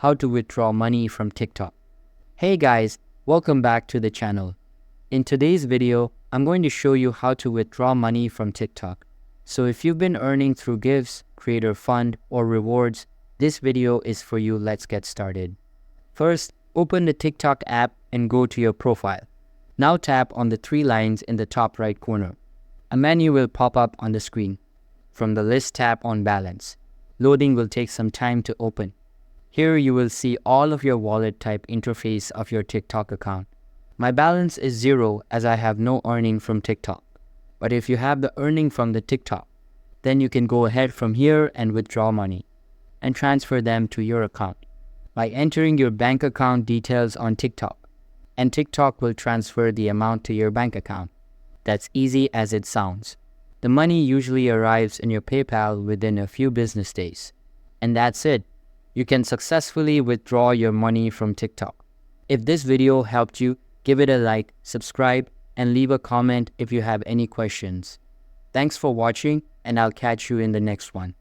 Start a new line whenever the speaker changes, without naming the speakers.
how to withdraw money from TikTok. Hey guys, welcome back to the channel. In today's video, I'm going to show you how to withdraw money from TikTok. So if you've been earning through gifts, creator fund, or rewards, this video is for you. Let's get started. First, open the TikTok app and go to your profile. Now tap on the three lines in the top right corner. A menu will pop up on the screen. From the list, tap on Balance. Loading will take some time to open. Here you will see all of your wallet type interface of your TikTok account. My balance is 0 as I have no earning from TikTok. But if you have the earning from the TikTok, then you can go ahead from here and withdraw money and transfer them to your account by entering your bank account details on TikTok, and TikTok will transfer the amount to your bank account. That's easy as it sounds. The money usually arrives in your PayPal within a few business days. And that's it. You can successfully withdraw your money from TikTok. If this video helped you, give it a like, subscribe, and leave a comment if you have any questions. Thanks for watching, and I'll catch you in the next one.